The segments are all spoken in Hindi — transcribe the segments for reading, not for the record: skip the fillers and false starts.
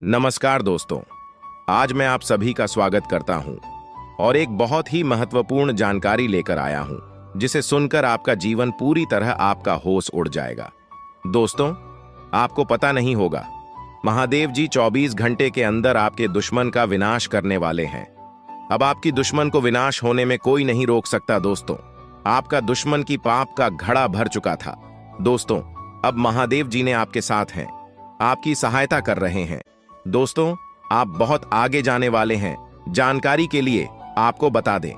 नमस्कार दोस्तों। आज मैं आप सभी का स्वागत करता हूं और एक बहुत ही महत्वपूर्ण जानकारी लेकर आया हूं जिसे सुनकर आपका जीवन पूरी तरह आपका होश उड़ जाएगा। दोस्तों, आपको पता नहीं होगा, महादेव जी 24 घंटे के अंदर आपके दुश्मन का विनाश करने वाले हैं। अब आपकी दुश्मन को विनाश होने में कोई नहीं रोक सकता। दोस्तों, आपका दुश्मन की पाप का घड़ा भर चुका था। दोस्तों, अब महादेव जी ने आपके साथ हैं, आपकी सहायता कर रहे हैं। दोस्तों, आप बहुत आगे जाने वाले हैं। जानकारी के लिए आपको बता दें,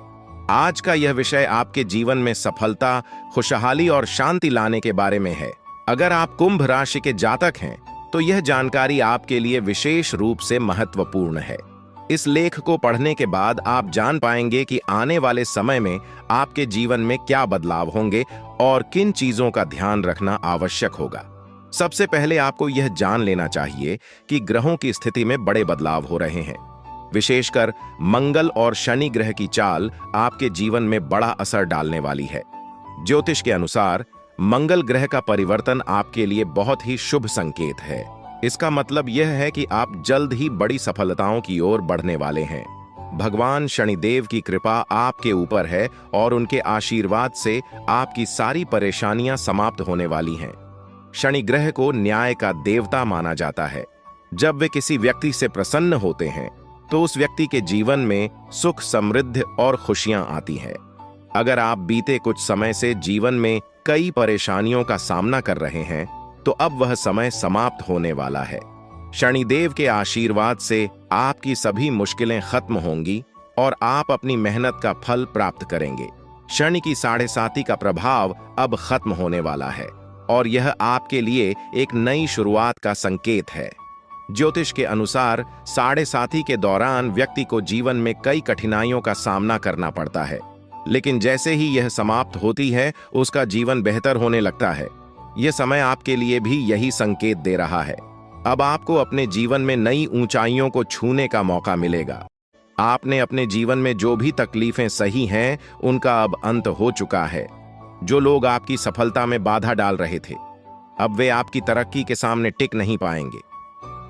आज का यह विषय आपके जीवन में सफलता, खुशहाली और शांति लाने के बारे में है। अगर आप कुंभ राशि के जातक हैं तो यह जानकारी आपके लिए विशेष रूप से महत्वपूर्ण है। इस लेख को पढ़ने के बाद आप जान पाएंगे कि आने वाले समय में आपके जीवन में क्या बदलाव होंगे और किन चीजों का ध्यान रखना आवश्यक होगा। सबसे पहले आपको यह जान लेना चाहिए कि ग्रहों की स्थिति में बड़े बदलाव हो रहे हैं। विशेषकर मंगल और शनि ग्रह की चाल आपके जीवन में बड़ा असर डालने वाली है। ज्योतिष के अनुसार मंगल ग्रह का परिवर्तन आपके लिए बहुत ही शुभ संकेत है। इसका मतलब यह है कि आप जल्द ही बड़ी सफलताओं की ओर बढ़ने वाले हैं। भगवान शनिदेव की कृपा आपके ऊपर है और उनके आशीर्वाद से आपकी सारी परेशानियां समाप्त होने वाली हैं। शनि ग्रह को न्याय का देवता माना जाता है। जब वे किसी व्यक्ति से प्रसन्न होते हैं तो उस व्यक्ति के जीवन में सुख, समृद्धि और खुशियां आती हैं। अगर आप बीते कुछ समय से जीवन में कई परेशानियों का सामना कर रहे हैं तो अब वह समय समाप्त होने वाला है। शनिदेव के आशीर्वाद से आपकी सभी मुश्किलें खत्म होंगी और आप अपनी मेहनत का फल प्राप्त करेंगे। शनि की 7.5 का प्रभाव अब खत्म होने वाला है और यह आपके लिए एक नई शुरुआत का संकेत है। ज्योतिष के अनुसार 7.5 के दौरान व्यक्ति को जीवन में कई कठिनाइयों का सामना करना पड़ता है, लेकिन जैसे ही यह समाप्त होती है उसका जीवन बेहतर होने लगता है। यह समय आपके लिए भी यही संकेत दे रहा है। अब आपको अपने जीवन में नई ऊंचाइयों को छूने का मौका मिलेगा। आपने अपने जीवन में जो भी तकलीफें सही हैं उनका अब अंत हो चुका है। जो लोग आपकी सफलता में बाधा डाल रहे थे, अब वे आपकी तरक्की के सामने टिक नहीं पाएंगे।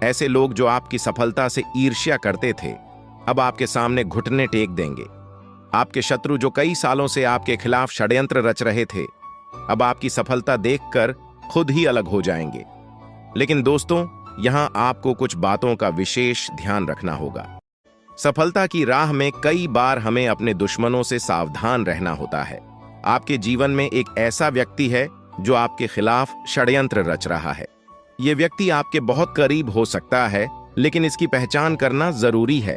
ऐसे लोग जो आपकी सफलता से ईर्ष्या करते थे, अब आपके सामने घुटने टेक देंगे। आपके शत्रु जो कई सालों से आपके खिलाफ षड्यंत्र रच रहे थे, अब आपकी सफलता देखकर खुद ही अलग हो जाएंगे। लेकिन दोस्तों, यहां आपको कुछ बातों का विशेष ध्यान रखना होगा। सफलता की राह में कई बार हमें अपने दुश्मनों से सावधान रहना होता है। आपके जीवन में एक ऐसा व्यक्ति है जो आपके खिलाफ षड्यंत्र रच रहा है। यह व्यक्ति आपके बहुत करीब हो सकता है, लेकिन इसकी पहचान करना जरूरी है।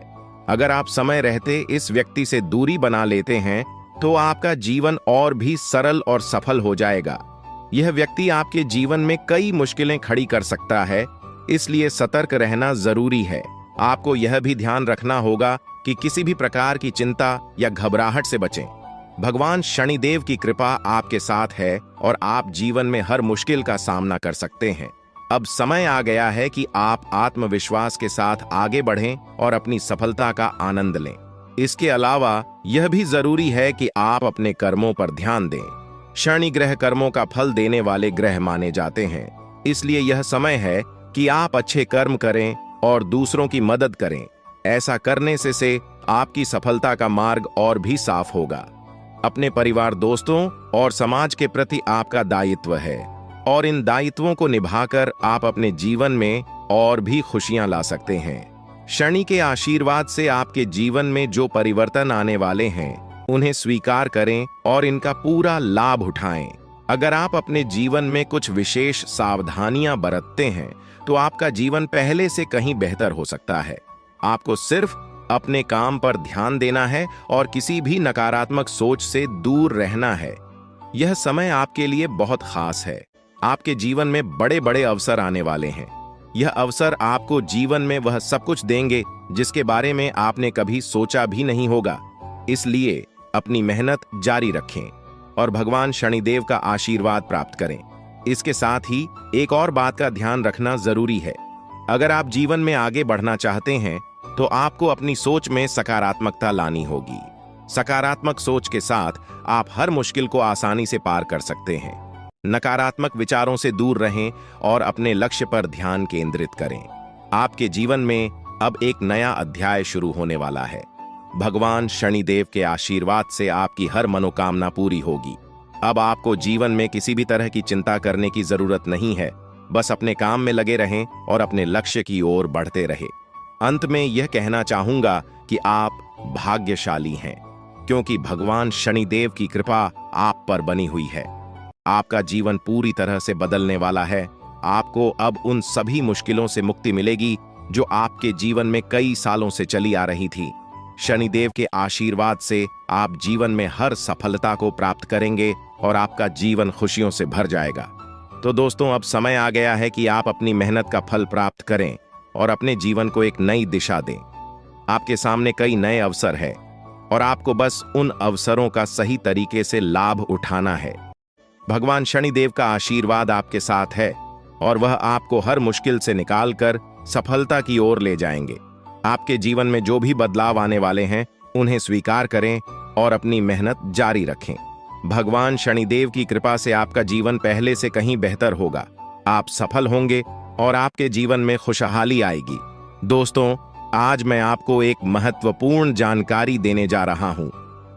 अगर आप समय रहते इस व्यक्ति से दूरी बना लेते हैं तो आपका जीवन और भी सरल और सफल हो जाएगा। यह व्यक्ति आपके जीवन में कई मुश्किलें खड़ी कर सकता है, इसलिए सतर्क रहना जरूरी है। आपको यह भी ध्यान रखना होगा कि किसी भी प्रकार की चिंता या घबराहट से बचें। भगवान शनिदेव की कृपा आपके साथ है और आप जीवन में हर मुश्किल का सामना कर सकते हैं। अब समय आ गया है कि आप आत्मविश्वास के साथ आगे बढ़ें और अपनी सफलता का आनंद लें। इसके अलावा यह भी जरूरी है कि आप अपने कर्मों पर ध्यान दें। शनि ग्रह कर्मों का फल देने वाले ग्रह माने जाते हैं, इसलिए यह समय है कि आप अच्छे कर्म करें और दूसरों की मदद करें। ऐसा करने से आपकी सफलता का मार्ग और भी साफ होगा। अपने परिवार, दोस्तों और समाज के प्रति आपका दायित्व है और इन दायित्वों को निभाकर आप अपने जीवन में और भी खुशियां ला सकते हैं। शनि के आशीर्वाद से आपके जीवन में जो परिवर्तन आने वाले हैं उन्हें स्वीकार करें और इनका पूरा लाभ उठाएं। अगर आप अपने जीवन में कुछ विशेष सावधानियां बरतते हैं तो आपका जीवन पहले से कहीं बेहतर हो सकता है। आपको सिर्फ अपने काम पर ध्यान देना है और किसी भी नकारात्मक सोच से दूर रहना है। यह समय आपके लिए बहुत खास है। आपके जीवन में बड़े बड़े अवसर आने वाले हैं। यह अवसर आपको जीवन में वह सब कुछ देंगे जिसके बारे में आपने कभी सोचा भी नहीं होगा। इसलिए अपनी मेहनत जारी रखें और भगवान शनिदेव का आशीर्वाद प्राप्त करें। इसके साथ ही एक और बात का ध्यान रखना जरूरी है। अगर आप जीवन में आगे बढ़ना चाहते हैं तो आपको अपनी सोच में सकारात्मकता लानी होगी। सकारात्मक सोच के साथ आप हर मुश्किल को आसानी से पार कर सकते हैं। नकारात्मक विचारों से दूर रहें और अपने लक्ष्य पर ध्यान केंद्रित करें। आपके जीवन में अब एक नया अध्याय शुरू होने वाला है। भगवान शनिदेव के आशीर्वाद से आपकी हर मनोकामना पूरी होगी। अब आपको जीवन में किसी भी तरह की चिंता करने की जरूरत नहीं है। बस अपने काम में लगे रहें और अपने लक्ष्य की ओर बढ़ते रहें। अंत में यह कहना चाहूंगा कि आप भाग्यशाली हैं, क्योंकि भगवान शनिदेव की कृपा आप पर बनी हुई है। आपका जीवन पूरी तरह से बदलने वाला है। आपको अब उन सभी मुश्किलों से मुक्ति मिलेगी जो आपके जीवन में कई सालों से चली आ रही थी। शनिदेव के आशीर्वाद से आप जीवन में हर सफलता को प्राप्त करेंगे और आपका जीवन खुशियों से भर जाएगा। तो दोस्तों, अब समय आ गया है कि आप अपनी मेहनत का फल प्राप्त करें और अपने जीवन को एक नई दिशा दें। आपके सामने कई नए अवसर हैं और आपको बस उन अवसरों का सही तरीके से लाभ उठाना है। भगवान शनिदेव का आशीर्वाद आपके साथ है और वह आपको हर मुश्किल से निकालकर सफलता की ओर ले जाएंगे। आपके जीवन में जो भी बदलाव आने वाले हैं, उन्हें स्वीकार करें और अपनी मेहनत जारी रखें। भगवान शनिदेव की कृपा से आपका जीवन पहले से कहीं बेहतर होगा। आप सफल होंगे और आपके जीवन में खुशहाली आएगी। दोस्तों, आज मैं आपको एक महत्वपूर्ण जानकारी देने जा रहा हूं,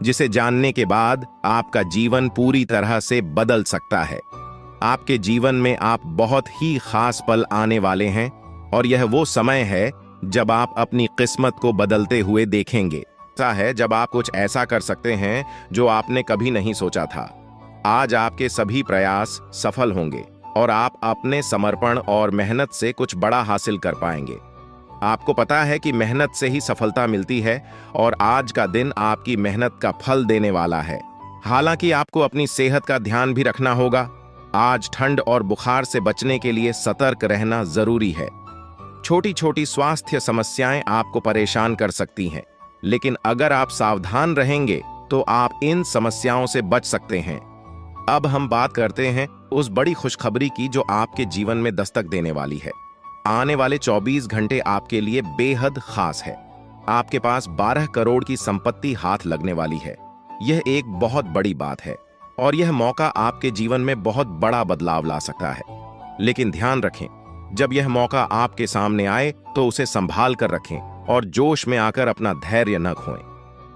जिसे जानने के बाद आपका जीवन पूरी तरह से बदल सकता है। आपके जीवन में आप बहुत ही खास पल आने वाले हैं और यह वो समय है जब आप अपनी किस्मत को बदलते हुए देखेंगे। ऐसा है जब आप कुछ ऐसा कर सकते हैं जो आपने कभी नहीं सोचा था। आज आपके सभी प्रयास सफल होंगे और आप अपने समर्पण और मेहनत से कुछ बड़ा हासिल कर पाएंगे। आपको पता है कि मेहनत से ही सफलता मिलती है और आज का दिन आपकी मेहनत का फल देने वाला है। हालांकि आपको अपनी सेहत का ध्यान भी रखना होगा। आज ठंड और बुखार से बचने के लिए सतर्क रहना जरूरी है। छोटी छोटी स्वास्थ्य समस्याएं आपको परेशान कर सकती हैं, लेकिन अगर आप सावधान रहेंगे तो आप इन समस्याओं से बच सकते हैं। अब हम बात करते हैं उस बड़ी खुशखबरी की जो आपके जीवन में दस्तक देने वाली है। आने वाले 24 घंटे आपके लिए बेहद खास है। आपके पास 12 करोड़ की संपत्ति हाथ लगने वाली है। यह एक बहुत बड़ी बात है और यह मौका आपके जीवन में बहुत बड़ा बदलाव ला सकता है। लेकिन ध्यान रखें, जब यह मौका आपके सामने आए तो उसे संभाल कर रखें और जोश में आकर अपना धैर्य न खोएं।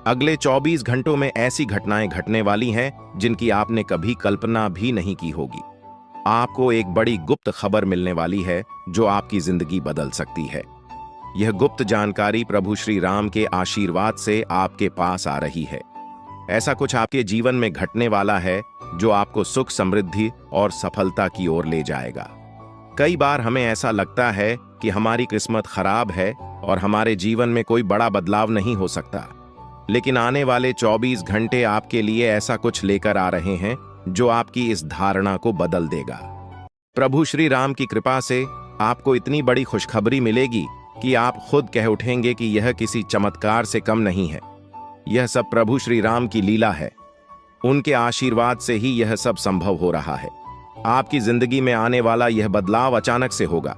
अगले 24 घंटों में ऐसी घटनाएं घटने वाली हैं जिनकी आपने कभी कल्पना भी नहीं की होगी। आपको एक बड़ी गुप्त खबर मिलने वाली है जो आपकी जिंदगी बदल सकती है। यह गुप्त जानकारी प्रभु श्री राम के आशीर्वाद से आपके पास आ रही है। ऐसा कुछ आपके जीवन में घटने वाला है जो आपको सुख, समृद्धि और सफलता की ओर ले जाएगा। कई बार हमें ऐसा लगता है कि हमारी किस्मत खराब है और हमारे जीवन में कोई बड़ा बदलाव नहीं हो सकता, लेकिन आने वाले 24 घंटे आपके लिए ऐसा कुछ लेकर आ रहे हैं जो आपकी इस धारणा को बदल देगा। प्रभु श्री राम की कृपा से आपको इतनी बड़ी खुशखबरी मिलेगी कि आप खुद कह उठेंगे कि यह किसी चमत्कार से कम नहीं है। यह सब प्रभु श्री राम की लीला है। उनके आशीर्वाद से ही यह सब संभव हो रहा है। आपकी जिंदगी में आने वाला यह बदलाव अचानक से होगा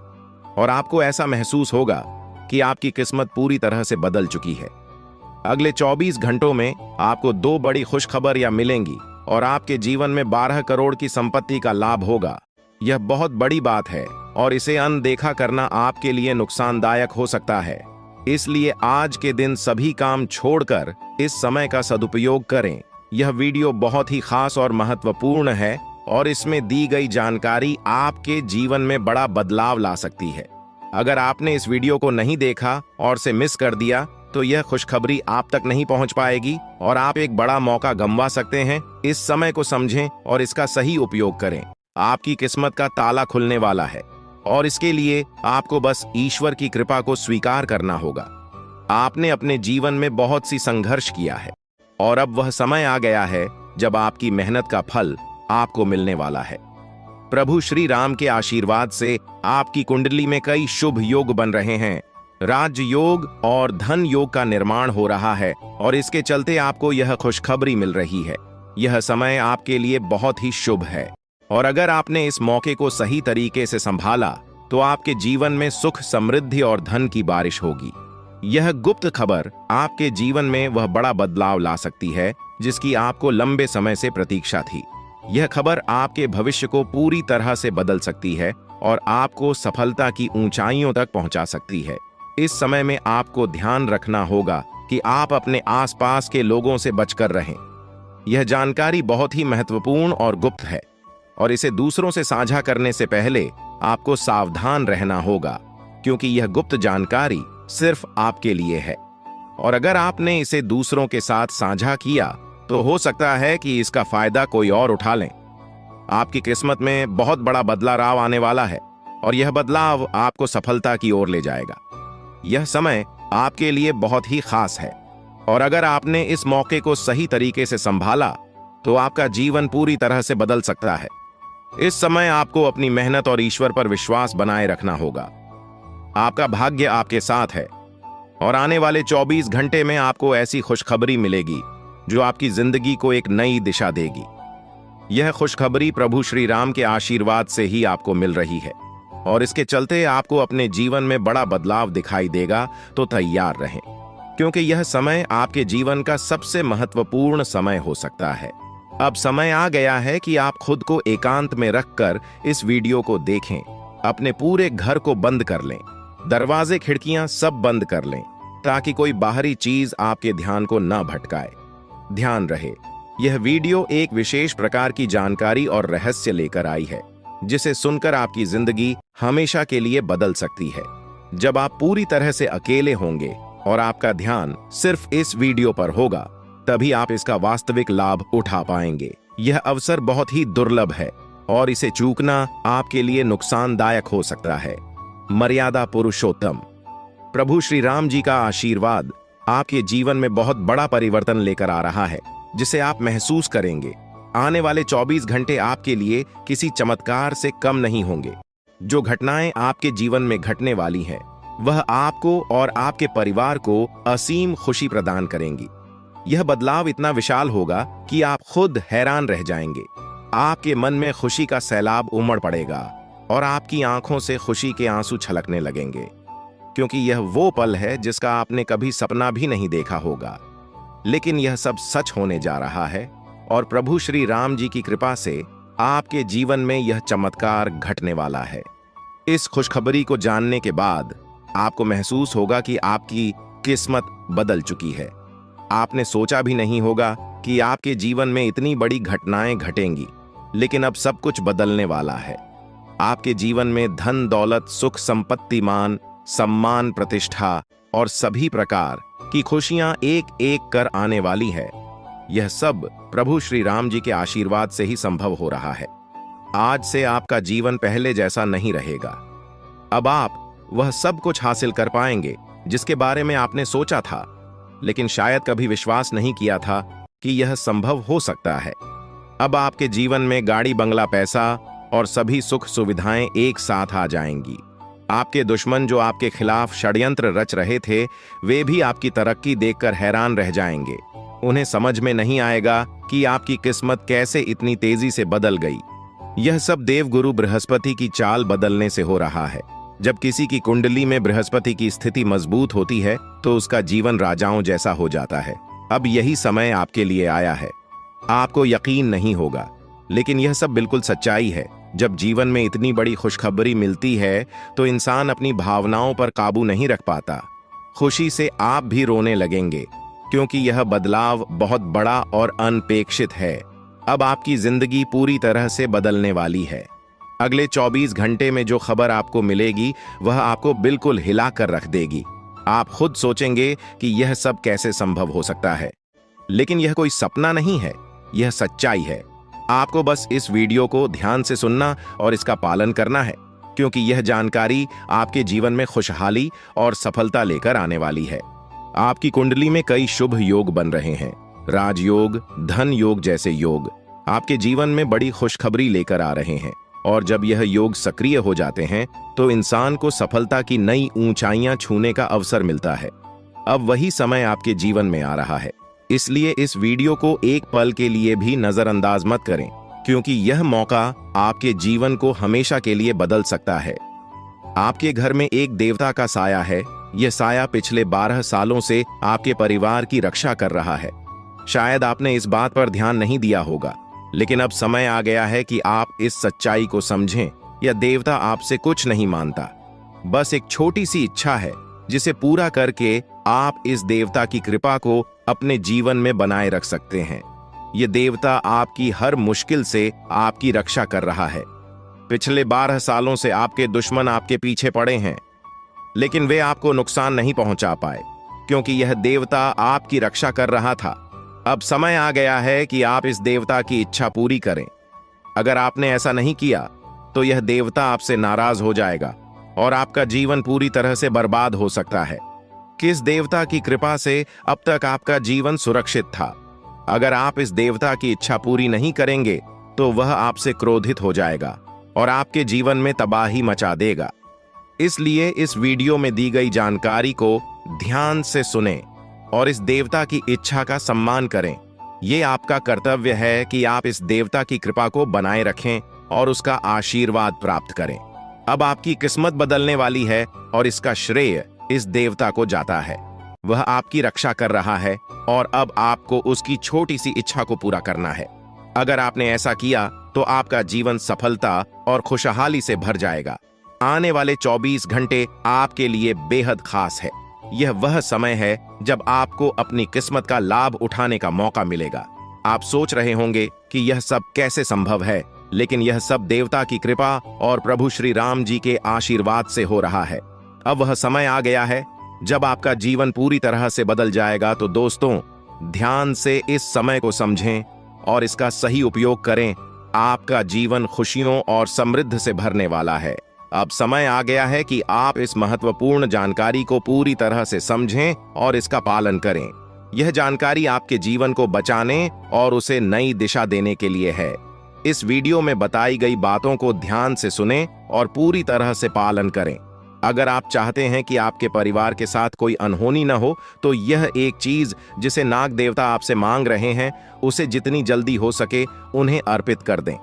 और आपको ऐसा महसूस होगा कि आपकी किस्मत पूरी तरह से बदल चुकी है। अगले 24 घंटों में आपको 2 बड़ी खुशखबरियां मिलेंगी और आपके जीवन में 12 करोड़ की संपत्ति का लाभ होगा। यह बहुत बड़ी बात है और इसे अनदेखा करना आपके लिए नुकसानदायक हो सकता है। इसलिए आज के दिन सभी काम छोड़कर इस समय का सदुपयोग करें। यह वीडियो बहुत ही खास और महत्वपूर्ण है और इसमें दी गई जानकारी आपके जीवन में बड़ा बदलाव ला सकती है। अगर आपने इस वीडियो को नहीं देखा और से मिस कर दिया तो यह खुशखबरी आप तक नहीं पहुंच पाएगी और आप एक बड़ा मौका गंवा सकते हैं। इस समय को समझें और इसका सही उपयोग करें। आपकी किस्मत का ताला खुलने वाला है और इसके लिए आपको बस ईश्वर की कृपा को स्वीकार करना होगा। आपने अपने जीवन में बहुत सी संघर्ष किया है और अब वह समय आ गया है जब आपकी मेहनत का फल आपको मिलने वाला है। प्रभु श्री राम के आशीर्वाद से आपकी कुंडली में कई शुभ योग बन रहे हैं। राज योग और धन योग का निर्माण हो रहा है और इसके चलते आपको यह खुशखबरी मिल रही है। यह समय आपके लिए बहुत ही शुभ है और अगर आपने इस मौके को सही तरीके से संभाला तो आपके जीवन में सुख, समृद्धि और धन की बारिश होगी। यह गुप्त खबर आपके जीवन में वह बड़ा बदलाव ला सकती है जिसकी आपको लंबे समय से प्रतीक्षा थी। यह खबर आपके भविष्य को पूरी तरह से बदल सकती है और आपको सफलता की ऊंचाइयों तक पहुंचा सकती है। इस समय में आपको ध्यान रखना होगा कि आप अपने आसपास के लोगों से बचकर रहें। यह जानकारी बहुत ही महत्वपूर्ण और गुप्त है और इसे दूसरों से साझा करने से पहले आपको सावधान रहना होगा, क्योंकि यह गुप्त जानकारी सिर्फ आपके लिए है और अगर आपने इसे दूसरों के साथ साझा किया तो हो सकता है कि इसका फायदा कोई और उठा लें। आपकी किस्मत में बहुत बड़ा बदलाव आने वाला है और यह बदलाव आपको सफलता की ओर ले जाएगा। यह समय आपके लिए बहुत ही खास है और अगर आपने इस मौके को सही तरीके से संभाला तो आपका जीवन पूरी तरह से बदल सकता है। इस समय आपको अपनी मेहनत और ईश्वर पर विश्वास बनाए रखना होगा। आपका भाग्य आपके साथ है और आने वाले 24 घंटे में आपको ऐसी खुशखबरी मिलेगी जो आपकी जिंदगी को एक नई दिशा देगी। यह खुशखबरी प्रभु श्री राम के आशीर्वाद से ही आपको मिल रही है और इसके चलते आपको अपने जीवन में बड़ा बदलाव दिखाई देगा, तो तैयार रहें, क्योंकि यह समय आपके जीवन का सबसे महत्वपूर्ण समय हो सकता है। अब समय आ गया है कि आप खुद को एकांत में रखकर इस वीडियो को देखें। अपने पूरे घर को बंद कर लें, दरवाजे खिड़कियां सब बंद कर लें, ताकि कोई बाहरी चीज आपके ध्यान को न भटकाए। ध्यान रहे, यह वीडियो एक विशेष प्रकार की जानकारी और रहस्य लेकर आई है, जिसे सुनकर आपकी जिंदगी हमेशा के लिए बदल सकती है। जब आप पूरी तरह से अकेले होंगे और आपका ध्यान सिर्फ इस वीडियो पर होगा, तभी आप इसका वास्तविक लाभ उठा पाएंगे। यह अवसर बहुत ही दुर्लभ है और इसे चूकना आपके लिए नुकसानदायक हो सकता है। मर्यादा पुरुषोत्तम प्रभु श्री राम जी का आशीर्वाद आपके जीवन में बहुत बड़ा परिवर्तन लेकर आ रहा है, जिसे आप महसूस करेंगे। आने वाले 24 घंटे आपके लिए किसी चमत्कार से कम नहीं होंगे। जो घटनाएं आपके जीवन में घटने वाली हैं, वह आपको और आपके परिवार को असीम खुशी प्रदान करेंगी। यह बदलाव इतना विशाल होगा कि आप खुद हैरान रह जाएंगे। आपके मन में खुशी का सैलाब उमड़ पड़ेगा और आपकी आंखों से खुशी के आंसू छलकने लगेंगे, क्योंकि यह वो पल है जिसका आपने कभी सपना भी नहीं देखा होगा। लेकिन यह सब सच होने जा रहा है और प्रभु श्री राम जी की कृपा से आपके जीवन में यह चमत्कार घटने वाला है। इस खुशखबरी को जानने के बाद आपको महसूस होगा कि आपकी किस्मत बदल चुकी है। आपने सोचा भी नहीं होगा कि आपके जीवन में इतनी बड़ी घटनाएं घटेंगी, लेकिन अब सब कुछ बदलने वाला है। आपके जीवन में धन दौलत, सुख संपत्ति, मान सम्मान, प्रतिष्ठा और सभी प्रकार की खुशियां एक एक कर आने वाली है। यह सब प्रभु श्री राम जी के आशीर्वाद से ही संभव हो रहा है। आज से आपका जीवन पहले जैसा नहीं रहेगा। अब आप वह सब कुछ हासिल कर पाएंगे जिसके बारे में आपने सोचा था, लेकिन शायद कभी विश्वास नहीं किया था कि यह संभव हो सकता है। अब आपके जीवन में गाड़ी, बंगला, पैसा और सभी सुख सुविधाएं एक साथ आ जाएंगी। आपके दुश्मन जो आपके खिलाफ षड्यंत्र रच रहे थे, वे भी आपकी तरक्की देखकर हैरान रह जाएंगे। उन्हें समझ में नहीं आएगा कि आपकी किस्मत कैसे इतनी तेजी से बदल गई। यह सब देवगुरु बृहस्पति की चाल बदलने से हो रहा है। जब किसी की कुंडली में बृहस्पति की स्थिति मजबूत होती है तो उसका जीवन राजाओं जैसा हो जाता है। अब यही समय आपके लिए आया है। आपको यकीन नहीं होगा, लेकिन यह सब बिल्कुल सच्चाई है। जब जीवन में इतनी बड़ी खुशखबरी मिलती है तो इंसान अपनी भावनाओं पर काबू नहीं रख पाता। खुशी से आप भी रोने लगेंगे, क्योंकि यह बदलाव बहुत बड़ा और अनपेक्षित है। अब आपकी जिंदगी पूरी तरह से बदलने वाली है। अगले 24 घंटे में जो खबर आपको मिलेगी वह आपको बिल्कुल हिला कर रख देगी। आप खुद सोचेंगे कि यह सब कैसे संभव हो सकता है, लेकिन यह कोई सपना नहीं है, यह सच्चाई है। आपको बस इस वीडियो को ध्यान से सुनना और इसका पालन करना है, क्योंकि यह जानकारी आपके जीवन में खुशहाली और सफलता लेकर आने वाली है। आपकी कुंडली में कई शुभ योग बन रहे हैं। राजयोग, धन योग जैसे योग आपके जीवन में बड़ी खुशखबरी लेकर आ रहे हैं, और जब यह योग सक्रिय हो जाते हैं तो इंसान को सफलता की नई ऊंचाइयां छूने का अवसर मिलता है। अब वही समय आपके जीवन में आ रहा है, इसलिए इस वीडियो को एक पल के लिए भी नजरअंदाज मत करें, क्योंकि यह मौका आपके जीवन को हमेशा के लिए बदल सकता है। आपके घर में एक देवता का साया है। यह साया पिछले 12 सालों से आपके परिवार की रक्षा कर रहा है। शायद आपने इस बात पर ध्यान नहीं दिया होगा, लेकिन अब समय आ गया है कि आप इस सच्चाई को समझें यह देवता आपसे कुछ नहीं मानता, बस एक छोटी सी इच्छा है जिसे पूरा करके आप इस देवता की कृपा को अपने जीवन में बनाए रख सकते हैं। यह देवता आपकी हर मुश्किल से आपकी रक्षा कर रहा है। पिछले 12 सालों से आपके दुश्मन आपके पीछे पड़े हैं, लेकिन वे आपको नुकसान नहीं पहुंचा पाए क्योंकि यह देवता आपकी रक्षा कर रहा था। अब समय आ गया है कि आप इस देवता की इच्छा पूरी करें। अगर आपने ऐसा नहीं किया तो यह देवता आपसे नाराज हो जाएगा और आपका जीवन पूरी तरह से बर्बाद हो सकता है। किस देवता की कृपा से अब तक आपका जीवन सुरक्षित था? अगर आप इस देवता की इच्छा पूरी नहीं करेंगे तो वह आपसे क्रोधित हो जाएगा और आपके जीवन में तबाही मचा देगा। इसलिए इस वीडियो में दी गई जानकारी को ध्यान से सुनें और इस देवता की इच्छा का सम्मान करें। यह आपका कर्तव्य है कि आप इस देवता की कृपा को बनाए रखें और उसका आशीर्वाद प्राप्त करें। अब आपकी किस्मत बदलने वाली है और इसका श्रेय इस देवता को जाता है। वह आपकी रक्षा कर रहा है और अब आपको उसकी छोटी सी इच्छा को पूरा करना है। अगर आपने ऐसा किया तो आपका जीवन सफलता और खुशहाली से भर जाएगा। आने वाले 24 घंटे आपके लिए बेहद खास है। यह वह समय है जब आपको अपनी किस्मत का लाभ उठाने का मौका मिलेगा। आप सोच रहे होंगे कि यह सब कैसे संभव है, लेकिन यह सब देवता की कृपा और प्रभु श्री राम जी के आशीर्वाद से हो रहा है। अब वह समय आ गया है जब आपका जीवन पूरी तरह से बदल जाएगा। तो दोस्तों, ध्यान से इस समय को समझें और इसका सही उपयोग करें। आपका जीवन खुशियों और समृद्धि से भरने वाला है। अब समय आ गया है कि आप इस महत्वपूर्ण जानकारी को पूरी तरह से समझें और इसका पालन करें। यह जानकारी आपके जीवन को बचाने और उसे नई दिशा देने के लिए है। इस वीडियो में बताई गई बातों को ध्यान से सुनें और पूरी तरह से पालन करें। अगर आप चाहते हैं कि आपके परिवार के साथ कोई अनहोनी न हो, तो यह एक चीज जिसे नाग देवता आपसे मांग रहे हैं, उसे जितनी जल्दी हो सके उन्हें अर्पित कर दें,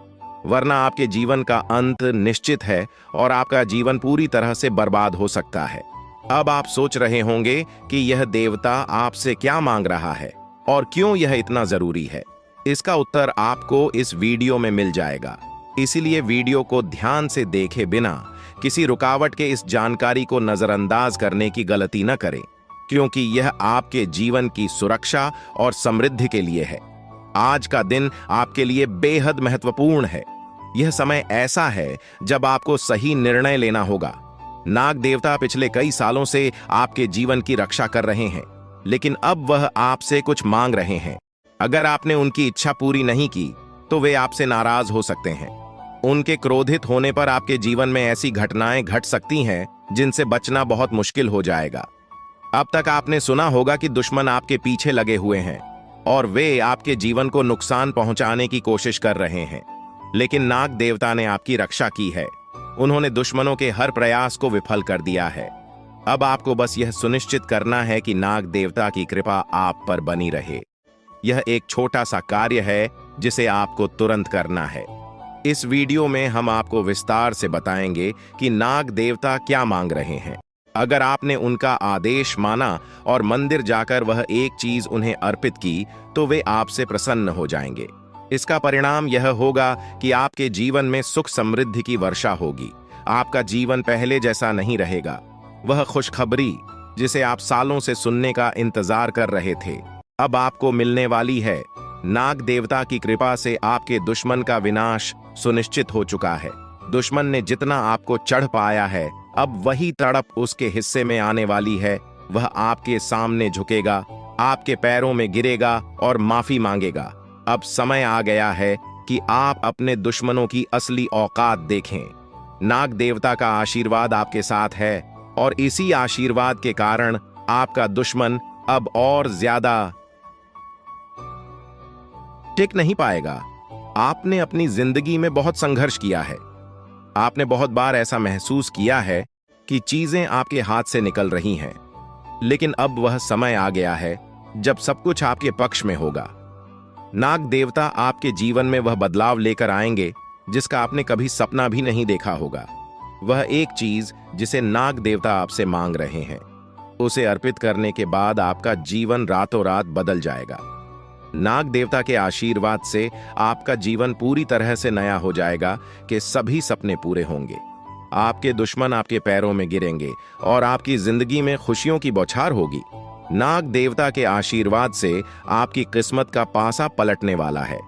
वरना आपके जीवन का अंत निश्चित है और आपका जीवन पूरी तरह से बर्बाद हो सकता है। अब आप सोच रहे होंगे कि यह देवता आपसे क्या मांग रहा है और क्यों यह इतना जरूरी है। इसका उत्तर आपको इस वीडियो में मिल जाएगा, इसीलिए वीडियो को ध्यान से देखे बिना किसी रुकावट के इस जानकारी को नजरअंदाज करने की गलती न करें, क्योंकि यह आपके जीवन की सुरक्षा और समृद्धि के लिए है। आज का दिन आपके लिए बेहद महत्वपूर्ण है। यह समय ऐसा है जब आपको सही निर्णय लेना होगा। नाग देवता पिछले कई सालों से आपके जीवन की रक्षा कर रहे हैं, लेकिन अब वह आपसे कुछ मांग रहे हैं। अगर आपने उनकी इच्छा पूरी नहीं की तो वे आपसे नाराज हो सकते हैं। उनके क्रोधित होने पर आपके जीवन में ऐसी घटनाएं घट सकती हैं जिनसे बचना बहुत मुश्किल हो जाएगा। अब तक आपने सुना होगा कि दुश्मन आपके पीछे लगे हुए हैं और वे आपके जीवन को नुकसान पहुंचाने की कोशिश कर रहे हैं, लेकिन नाग देवता ने आपकी रक्षा की है। उन्होंने दुश्मनों के हर प्रयास को विफल कर दिया है। अब आपको बस यह सुनिश्चित करना है कि नाग देवता की कृपा आप पर बनी रहे। यह एक छोटा सा कार्य है जिसे आपको तुरंत करना है। इस वीडियो में हम आपको विस्तार से बताएंगे कि नाग देवता क्या मांग रहे हैं। अगर आपने उनका आदेश माना और मंदिर जाकर वह एक चीज उन्हें अर्पित की तो वे आपसे प्रसन्न हो जाएंगे। इसका परिणाम यह होगा कि आपके जीवन में सुख समृद्धि की वर्षा होगी। आपका जीवन पहले जैसा नहीं रहेगा। वह खुशखबरी जिसे आप सालों से सुनने का इंतजार कर रहे थे, अब आपको मिलने वाली है। नाग देवता की कृपा से आपके दुश्मन का विनाश सुनिश्चित हो चुका है। दुश्मन ने जितना आपको चढ़ पाया है, अब वही तड़प उसके हिस्से में आने वाली है। वह आपके सामने झुकेगा, आपके पैरों में गिरेगा और माफी मांगेगा। अब समय आ गया है कि आप अपने दुश्मनों की असली औकात देखें। नाग देवता का आशीर्वाद आपके साथ है और इसी आशीर्वाद के कारण आपका दुश्मन अब और ज्यादा टिक नहीं पाएगा। आपने अपनी जिंदगी में बहुत संघर्ष किया है। आपने बहुत बार ऐसा महसूस किया है कि चीजें आपके हाथ से निकल रही हैं, लेकिन अब वह समय आ गया है जब सब कुछ आपके पक्ष में होगा। नाग देवता आपके जीवन में वह बदलाव लेकर आएंगे जिसका आपने कभी सपना भी नहीं देखा होगा। वह एक चीज जिसे नाग देवता आपसे मांग रहे हैं, उसे अर्पित करने के बाद आपका जीवन रातों रात बदल जाएगा। नाग देवता के आशीर्वाद से आपका जीवन पूरी तरह से नया हो जाएगा कि सभी सपने पूरे होंगे। आपके दुश्मन आपके पैरों में गिरेंगे और आपकी जिंदगी में खुशियों की बौछार होगी। नाग देवता के आशीर्वाद से आपकी किस्मत का पासा पलटने वाला है।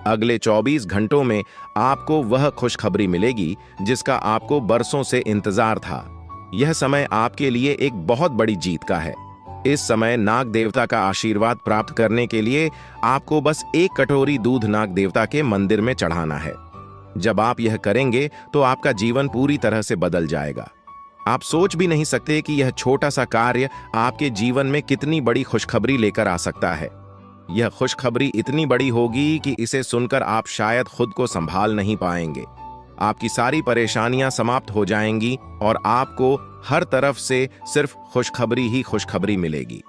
अगले 24 घंटों में आपको वह खुशखबरी मिलेगी जिसका आपको बरसों से इंतजार था। यह समय आपके लिए एक बहुत बड़ी जीत का है। इस समय नाग देवता का आशीर्वाद प्राप्त करने के लिए आपको बस एक कटोरी दूध नाग देवता के मंदिर में चढ़ाना है। जब आप यह करेंगे तो आपका जीवन पूरी तरह से बदल जाएगा। आप सोच भी नहीं सकते कि यह छोटा सा कार्य आपके जीवन में कितनी बड़ी खुशखबरी लेकर आ सकता है। यह खुशखबरी इतनी बड़ी होगी कि इसे सुनकर आप शायद खुद को संभाल नहीं पाएंगे। आपकी सारी परेशानियां समाप्त हो जाएंगी और आपको हर तरफ से सिर्फ खुशखबरी ही खुशखबरी मिलेगी।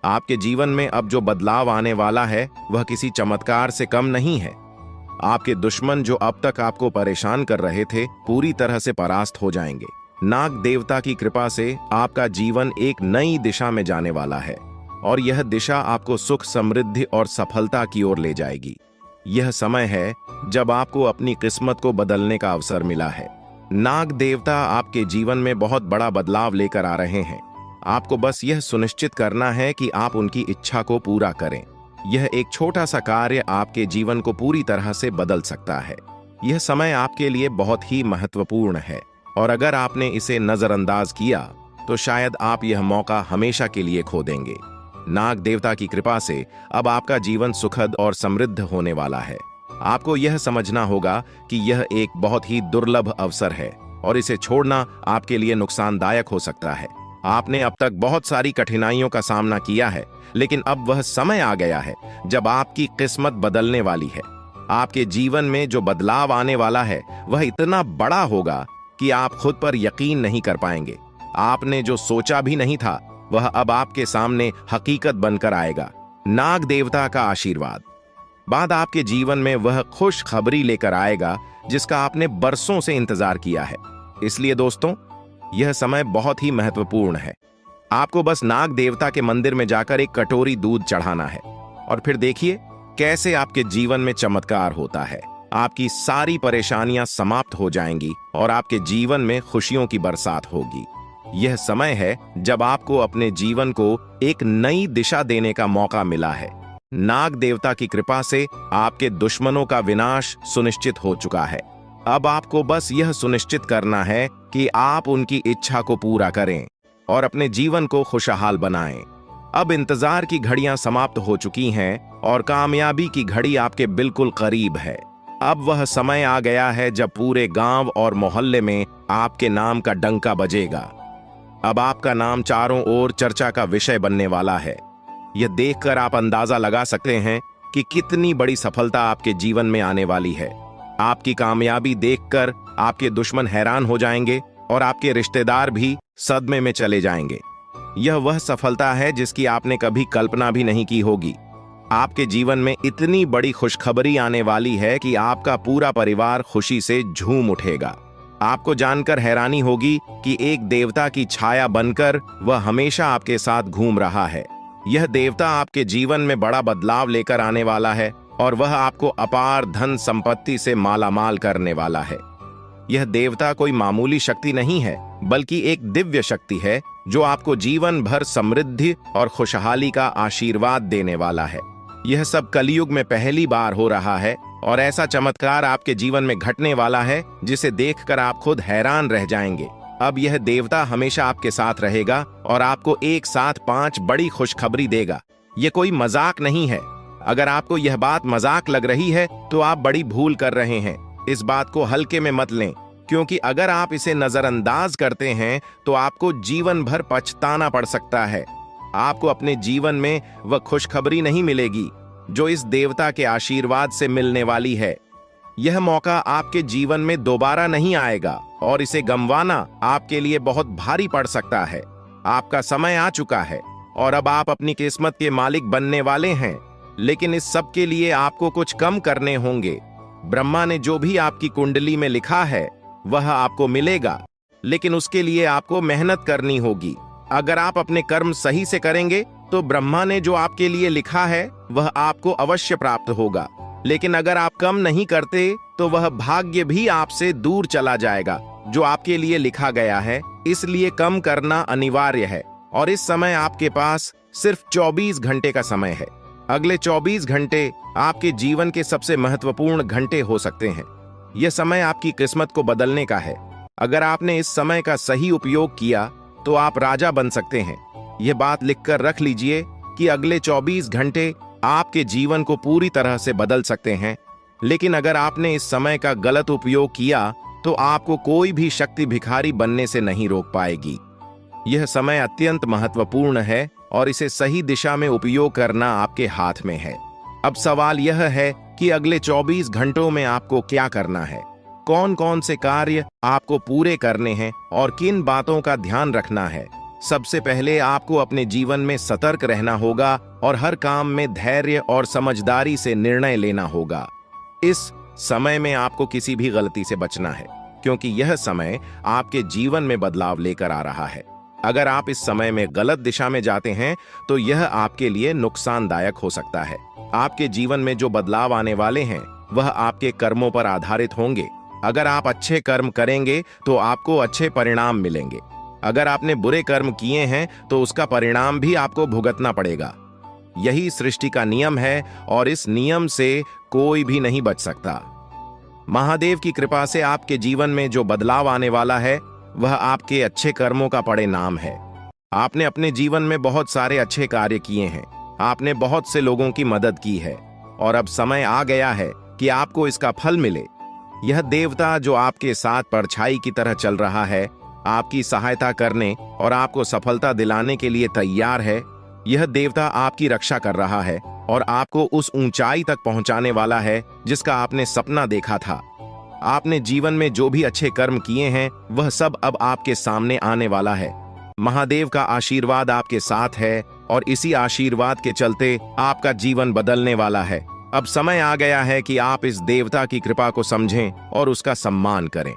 आपके जीवन में अब जो बदलाव आने वाला है वह किसी चमत्कार से कम नहीं है। आपके दुश्मन जो अब तक आपको परेशान कर रहे थे पूरी तरह से परास्त हो जाएंगे। नाग देवता की कृपा से आपका जीवन एक नई दिशा में जाने वाला है और यह दिशा आपको सुख, समृद्धि और सफलता की ओर ले जाएगी। यह समय है जब आपको अपनी किस्मत को बदलने का अवसर मिला है। नाग देवता आपके जीवन में बहुत बड़ा बदलाव लेकर आ रहे हैं। आपको बस यह सुनिश्चित करना है कि आप उनकी इच्छा को पूरा करें। यह एक छोटा सा कार्य आपके जीवन को पूरी तरह से बदल सकता है। यह समय आपके लिए बहुत ही महत्वपूर्ण है और अगर आपने इसे नजरअंदाज किया तो शायद आप यह मौका हमेशा के लिए खो देंगे। नाग देवता की कृपा से अब आपका जीवन सुखद और समृद्ध होने वाला है। आपको यह समझना होगा कि यह एक बहुत ही दुर्लभ अवसर है और इसे छोड़ना आपके लिए नुकसानदायक हो सकता है। आपने अब तक बहुत सारी कठिनाइयों का सामना किया है, लेकिन अब वह समय आ गया है जब आपकी किस्मत बदलने वाली है। आपके जीवन में जो बदलाव आने वाला है वह इतना बड़ा होगा कि आप खुद पर यकीन नहीं कर पाएंगे। आपने जो सोचा भी नहीं था वह अब आपके सामने हकीकत बनकर आएगा। नाग देवता का आशीर्वाद बाद आपके जीवन में वह खुश खबरी लेकर आएगा जिसका आपने बरसों से इंतजार किया है। इसलिए दोस्तों, यह समय बहुत ही महत्वपूर्ण है। आपको बस नाग देवता के मंदिर में जाकर एक कटोरी दूध चढ़ाना है और फिर देखिए कैसे आपके जीवन में चमत्कार होता है। आपकी सारी परेशानियां समाप्त हो जाएंगी और आपके जीवन में खुशियों की बरसात होगी। यह समय है जब आपको अपने जीवन को एक नई दिशा देने का मौका मिला है। नाग देवता की कृपा से आपके दुश्मनों का विनाश सुनिश्चित हो चुका है। अब आपको बस यह सुनिश्चित करना है कि आप उनकी इच्छा को पूरा करें और अपने जीवन को खुशहाल बनाएं। अब इंतजार की घड़ियां समाप्त हो चुकी हैं और कामयाबी की घड़ी आपके बिल्कुल करीब है। अब वह समय आ गया है जब पूरे गांव और मोहल्ले में आपके नाम का डंका बजेगा। अब आपका नाम चारों ओर चर्चा का विषय बनने वाला है। यह देखकर आप अंदाजा लगा सकते हैं कि कितनी बड़ी सफलता आपके जीवन में आने वाली है। आपकी कामयाबी देखकर आपके दुश्मन हैरान हो जाएंगे और आपके रिश्तेदार भी सदमे में चले जाएंगे। यह वह सफलता है जिसकी आपने कभी कल्पना भी नहीं की होगी। आपके जीवन में इतनी बड़ी खुशखबरी आने वाली है कि आपका पूरा परिवार खुशी से झूम उठेगा। आपको जानकर हैरानी होगी कि एक देवता की छाया बनकर वह हमेशा आपके साथ घूम रहा है। यह देवता आपके जीवन में बड़ा बदलाव लेकर आने वाला है और वह आपको अपार धन संपत्ति से मालामाल करने वाला है। यह देवता कोई मामूली शक्ति नहीं है, बल्कि एक दिव्य शक्ति है जो आपको जीवन भर समृद्धि और खुशहाली का आशीर्वाद देने वाला है। यह सब कलयुग में पहली बार हो रहा है और ऐसा चमत्कार आपके जीवन में घटने वाला है जिसे देखकर आप खुद हैरान रह जाएंगे। अब यह देवता हमेशा आपके साथ रहेगा और आपको एक साथ 5 बड़ी खुशखबरी देगा। यह कोई मजाक नहीं है। अगर आपको यह बात मजाक लग रही है तो आप बड़ी भूल कर रहे हैं। इस बात को हल्के में मत लें, क्योंकि अगर आप इसे नजरअंदाज करते हैं तो आपको जीवन भर पछताना पड़ सकता है। आपको अपने जीवन में वह खुशखबरी नहीं मिलेगी जो इस देवता के आशीर्वाद से मिलने वाली है। यह मौका आपके जीवन में दोबारा नहीं आएगा और इसे गंवाना आपके लिए बहुत भारी पड़ सकता है। आपका समय आ चुका है और अब आप अपनी किस्मत के मालिक बनने वाले हैं, लेकिन इस सब के लिए आपको कुछ कम करने होंगे। ब्रह्मा ने जो भी आपकी कुंडली में लिखा है वह आपको मिलेगा, लेकिन उसके लिए आपको मेहनत करनी होगी। अगर आप अपने कर्म सही से करेंगे तो ब्रह्मा ने जो आपके लिए लिखा है वह आपको अवश्य प्राप्त होगा। लेकिन अगर आप कम नहीं करते तो वह भाग्य भी आपसे दूर चला जाएगा जो आपके लिए लिखा गया है। इसलिए कम करना अनिवार्य है। और इस समय आपके पास सिर्फ 24 घंटे का समय है। अगले 24 घंटे आपके जीवन के सबसे महत्वपूर्ण घंटे हो सकते हैं। यह समय आपकी किस्मत को बदलने का है। अगर आपने इस समय का सही उपयोग किया तो आप राजा बन सकते हैं। यह बात लिखकर रख लीजिए कि अगले 24 घंटे आपके जीवन को पूरी तरह से बदल सकते हैं। लेकिन अगर आपने इस समय का गलत उपयोग किया तो आपको कोई भी शक्ति भिखारी बनने से नहीं रोक पाएगी। यह समय अत्यंत महत्वपूर्ण है और इसे सही दिशा में उपयोग करना आपके हाथ में है। अब सवाल यह है कि अगले 24 घंटों में आपको क्या करना है, कौन कौन से कार्य आपको पूरे करने हैं और किन बातों का ध्यान रखना है। सबसे पहले आपको अपने जीवन में सतर्क रहना होगा और हर काम में धैर्य और समझदारी से निर्णय लेना होगा। इस समय में आपको किसी भी गलती से बचना है, क्योंकि यह समय आपके जीवन में बदलाव लेकर आ रहा है। अगर आप इस समय में गलत दिशा में जाते हैं तो यह आपके लिए नुकसानदायक हो सकता है। आपके जीवन में जो बदलाव आने वाले हैं वह आपके कर्मों पर आधारित होंगे। अगर आप अच्छे कर्म करेंगे तो आपको अच्छे परिणाम मिलेंगे। अगर आपने बुरे कर्म किए हैं तो उसका परिणाम भी आपको भुगतना पड़ेगा। यही सृष्टि का नियम है और इस नियम से कोई भी नहीं बच सकता। महादेव की कृपा से आपके जीवन में जो बदलाव आने वाला है वह आपके अच्छे कर्मों का परिणाम है। आपने अपने जीवन में बहुत सारे अच्छे कार्य किए हैं, आपने बहुत से लोगों की मदद की है और अब समय आ गया है कि आपको इसका फल मिले। यह देवता जो आपके साथ परछाई की तरह चल रहा है, आपकी सहायता करने और आपको सफलता दिलाने के लिए तैयार है। यह देवता आपकी रक्षा कर रहा है और आपको उस ऊंचाई तक पहुंचाने वाला है जिसका आपने सपना देखा था। आपने जीवन में जो भी अच्छे कर्म किए हैं वह सब अब आपके सामने आने वाला है। महादेव का आशीर्वाद आपके साथ है और इसी आशीर्वाद के चलते आपका जीवन बदलने वाला है। अब समय आ गया है कि आप इस देवता की कृपा को समझें और उसका सम्मान करें।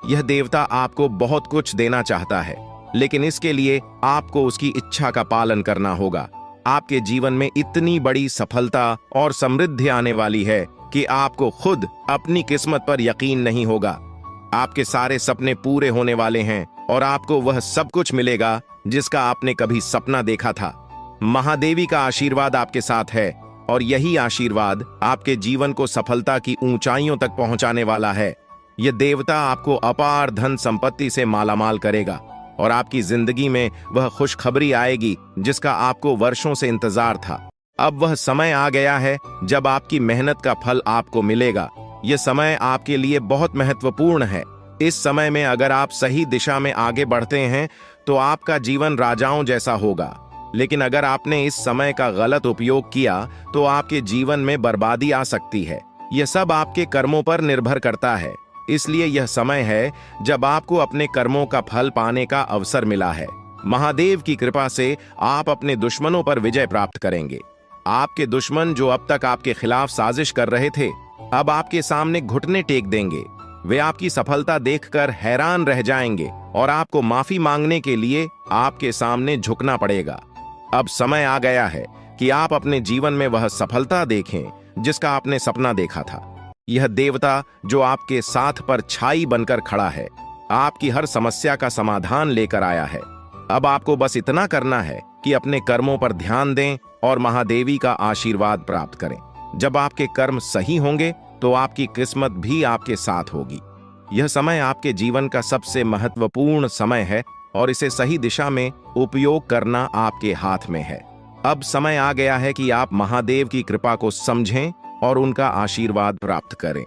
यह देवता आपको बहुत कुछ देना चाहता है, लेकिन इसके लिए आपको उसकी इच्छा का पालन करना होगा। आपके जीवन में इतनी बड़ी सफलता और समृद्धि आने वाली है कि आपको खुद अपनी किस्मत पर यकीन नहीं होगा। आपके सारे सपने पूरे होने वाले हैं और आपको वह सब कुछ मिलेगा जिसका आपने कभी सपना देखा था। महादेवी का आशीर्वाद आपके साथ है और यही आशीर्वाद आपके जीवन को सफलता की ऊंचाइयों तक पहुंचाने वाला है। यह देवता आपको अपार धन संपत्ति से मालामाल करेगा और आपकी जिंदगी में वह खुशखबरी आएगी जिसका आपको वर्षों से इंतजार था। अब वह समय आ गया है जब आपकी मेहनत का फल आपको मिलेगा। यह समय आपके लिए बहुत महत्वपूर्ण है। इस समय में अगर आप सही दिशा में आगे बढ़ते हैं तो आपका जीवन राजाओं जैसा होगा। लेकिन अगर आपने इस समय का गलत उपयोग किया तो आपके जीवन में बर्बादी आ सकती है। यह सब आपके कर्मों पर निर्भर करता है। इसलिए यह समय है जब आपको अपने कर्मों का फल पाने का अवसर मिला है। महादेव की कृपा से आप अपने दुश्मनों पर विजय प्राप्त करेंगे। आपके दुश्मन जो अब तक आपके खिलाफ साजिश कर रहे थे, अब आपके सामने घुटने टेक देंगे। वे आपकी सफलता देखकर हैरान रह जाएंगे और आपको माफी मांगने के लिए आपके सामने झुकना पड़ेगा। अब समय आ गया है कि आप अपने जीवन में वह सफलता देखें जिसका आपने सपना देखा था। यह देवता जो आपके साथ पर छाई बनकर खड़ा है, आपकी हर समस्या का समाधान लेकर आया है। अब आपको बस इतना करना है कि अपने कर्मों पर ध्यान दें और महादेवी का आशीर्वाद प्राप्त करें। जब आपके कर्म सही होंगे तो आपकी किस्मत भी आपके साथ होगी। यह समय आपके जीवन का सबसे महत्वपूर्ण समय है और इसे सही दिशा में उपयोग करना आपके हाथ में है। अब समय आ गया है कि आप महादेव की कृपा को समझें और उनका आशीर्वाद प्राप्त करें।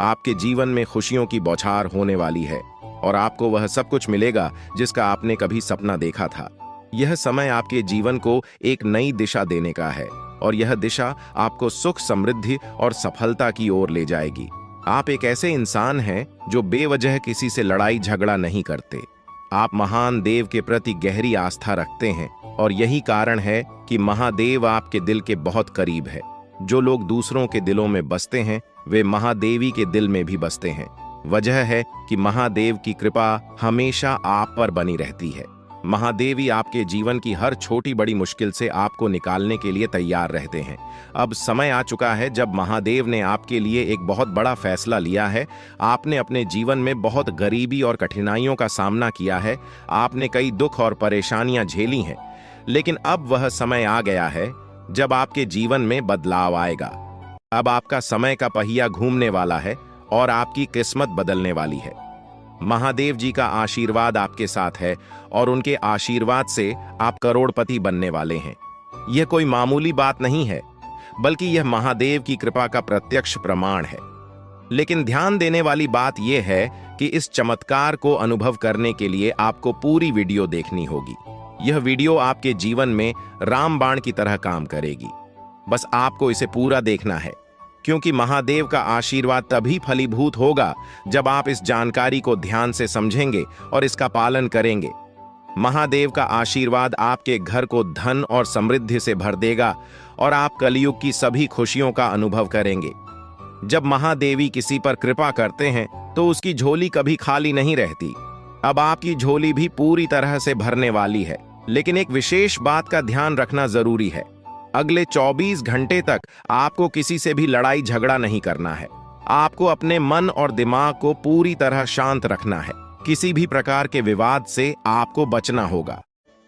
आपके जीवन में खुशियों की बौछार होने वाली है और आपको वह सब कुछ मिलेगा जिसका आपने कभी सपना देखा था। यह समय आपके जीवन को एक नई दिशा देने का है और यह दिशा आपको सुख, समृद्धि और सफलता की ओर ले जाएगी। आप एक ऐसे इंसान हैं जो बेवजह किसी से लड़ाई झगड़ा नहीं करते। आप महान देव के प्रति गहरी आस्था रखते हैं और यही कारण है कि महादेव आपके दिल के बहुत करीब है। जो लोग दूसरों के दिलों में बसते हैं वे महादेवी के दिल में भी बसते हैं। वजह है कि महादेव की कृपा हमेशा आप पर बनी रहती है। महादेवी आपके जीवन की हर छोटी बड़ी मुश्किल से आपको निकालने के लिए तैयार रहते हैं। अब समय आ चुका है जब महादेव ने आपके लिए एक बहुत बड़ा फैसला लिया है। आपने अपने जीवन में बहुत गरीबी और कठिनाइयों का सामना किया है। आपने कई दुख और परेशानियां झेली हैं, लेकिन अब वह समय आ गया है जब आपके जीवन में बदलाव आएगा। अब आपका समय का पहिया घूमने वाला है और आपकी किस्मत बदलने वाली है। महादेव जी का आशीर्वाद आपके साथ है और उनके आशीर्वाद से आप करोड़पति बनने वाले हैं। यह कोई मामूली बात नहीं है, बल्कि यह महादेव की कृपा का प्रत्यक्ष प्रमाण है। लेकिन ध्यान देने वाली बात यह है कि इस चमत्कार को अनुभव करने के लिए आपको पूरी वीडियो देखनी होगी। यह वीडियो आपके जीवन में रामबाण की तरह काम करेगी। बस आपको इसे पूरा देखना है, क्योंकि महादेव का आशीर्वाद तभी फलीभूत होगा जब आप इस जानकारी को ध्यान से समझेंगे और इसका पालन करेंगे। महादेव का आशीर्वाद आपके घर को धन और समृद्धि से भर देगा और आप कलयुग की सभी खुशियों का अनुभव करेंगे। जब महादेवी किसी पर कृपा करते हैं तो उसकी झोली कभी खाली नहीं रहती। अब आपकी झोली भी पूरी तरह से भरने वाली है, लेकिन एक विशेष बात का ध्यान रखना जरूरी है। अगले 24 घंटे तक आपको किसी से भी लड़ाई झगड़ा नहीं करना है। आपको अपने मन और दिमाग को पूरी तरह शांत रखना है। किसी भी प्रकार के विवाद से आपको बचना होगा,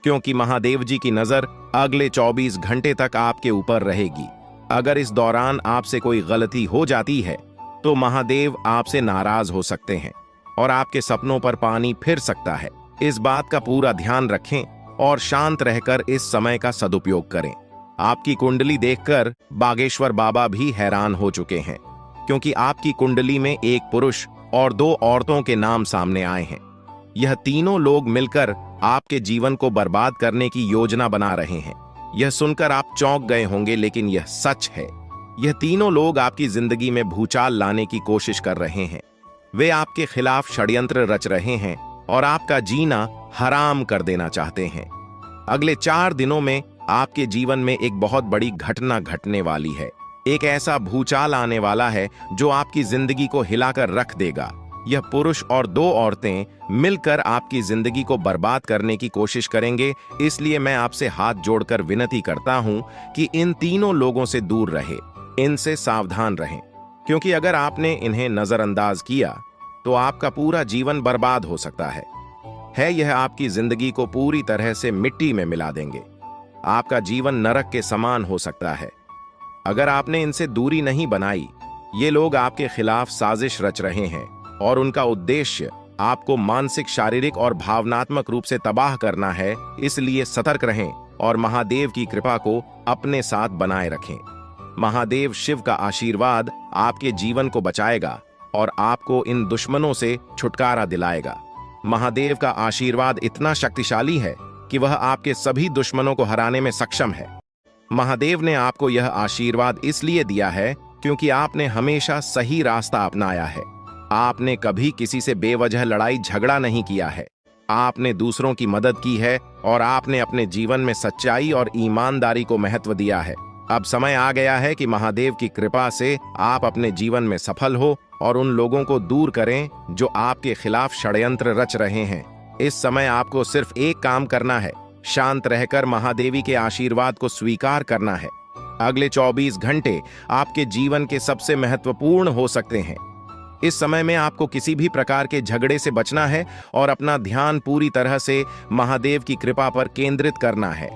क्योंकि महादेव जी की नजर अगले 24 घंटे तक आपके ऊपर रहेगी। अगर इस दौरान आपसे कोई गलती हो जाती है तो महादेव आपसे नाराज हो सकते हैं और आपके सपनों पर पानी फिर सकता है। इस बात का पूरा ध्यान रखें और शांत रहकर इस समय का सदुपयोग करें। आपकी कुंडली देखकर बागेश्वर बाबा भी हैरान हो चुके हैं, क्योंकि आपकी कुंडली में एक पुरुष और 2 औरतों के नाम सामने आए हैं। यह तीनों लोग मिलकर आपके जीवन को बर्बाद करने की योजना बना रहे हैं। यह सुनकर आप चौंक गए होंगे, लेकिन यह सच है। यह तीनों लोग आपकी जिंदगी में भूचाल लाने की कोशिश कर रहे हैं। वे आपके खिलाफ षड्यंत्र रच रहे हैं और आपका जीना हराम कर देना चाहते हैं। अगले 4 दिनों में आपके जीवन में एक बहुत बड़ी घटना घटने वाली है। एक ऐसा भूचाल आने वाला है जो आपकी जिंदगी को हिलाकर रख देगा। यह पुरुष और 2 औरतें मिलकर आपकी जिंदगी को बर्बाद करने की कोशिश करेंगे। इसलिए मैं आपसे हाथ जोड़कर विनती करता हूं कि इन तीनों लोगों से दूर रहे, इनसे सावधान रहें, क्योंकि अगर आपने इन्हें नजरअंदाज किया तो आपका पूरा जीवन बर्बाद हो सकता है। यह आपकी जिंदगी को पूरी तरह से मिट्टी में मिला देंगे। आपका जीवन नरक के समान हो सकता है। अगर आपने इनसे दूरी नहीं बनाई, ये लोग आपके खिलाफ साजिश रच रहे हैं और उनका उद्देश्य आपको मानसिक, शारीरिक और भावनात्मक रूप से तबाह करना है। इसलिए सतर्क रहें और महादेव की कृपा को अपने साथ बनाए रखें। महादेव शिव का आशीर्वाद आपके जीवन को बचाएगा और आपको इन दुश्मनों से छुटकारा दिलाएगा। महादेव का आशीर्वाद इतना शक्तिशाली है कि वह आपके सभी दुश्मनों को हराने में सक्षम है। महादेव ने आपको यह आशीर्वाद इसलिए दिया है क्योंकि आपने हमेशा सही रास्ता अपनाया है। आपने कभी किसी से बेवजह लड़ाई झगड़ा नहीं किया है। आपने दूसरों की मदद की है और आपने अपने जीवन में सच्चाई और ईमानदारी को महत्व दिया है। अब समय आ गया है कि महादेव की कृपा से आप अपने जीवन में सफल हो और उन लोगों को दूर करें जो आपके खिलाफ षड्यंत्र रच रहे हैं। इस समय आपको सिर्फ एक काम करना है, शांत रहकर महादेवी के आशीर्वाद को स्वीकार करना है। अगले 24 घंटे आपके जीवन के सबसे महत्वपूर्ण हो सकते हैं। इस समय में आपको किसी भी प्रकार के झगड़े से बचना है और अपना ध्यान पूरी तरह से महादेव की कृपा पर केंद्रित करना है।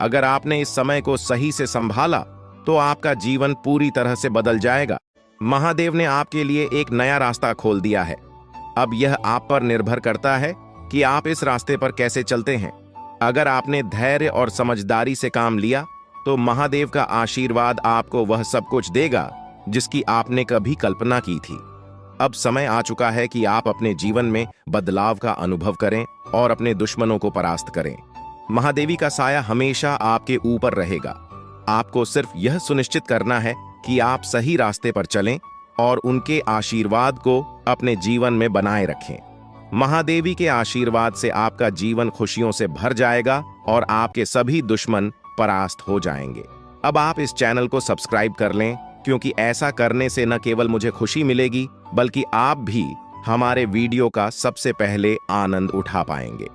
अगर आपने इस समय को सही से संभाला तो आपका जीवन पूरी तरह से बदल जाएगा। महादेव ने आपके लिए एक नया रास्ता खोल दिया है। अब यह आप पर निर्भर करता है कि आप इस रास्ते पर कैसे चलते हैं। अगर आपने धैर्य और समझदारी से काम लिया तो महादेव का आशीर्वाद आपको वह सब कुछ देगा जिसकी आपने कभी कल्पना की थी। अब समय आ चुका है कि आप अपने जीवन में बदलाव का अनुभव करें और अपने दुश्मनों को परास्त करें। महादेवी का साया हमेशा आपके ऊपर रहेगा। आपको सिर्फ यह सुनिश्चित करना है कि आप सही रास्ते पर चलें और उनके आशीर्वाद को अपने जीवन में बनाए रखें। महादेवी के आशीर्वाद से आपका जीवन खुशियों से भर जाएगा और आपके सभी दुश्मन परास्त हो जाएंगे। अब आप इस चैनल को सब्सक्राइब कर लें, क्योंकि ऐसा करने से न केवल मुझे खुशी मिलेगी बल्कि आप भी हमारे वीडियो का सबसे पहले आनंद उठा पाएंगे।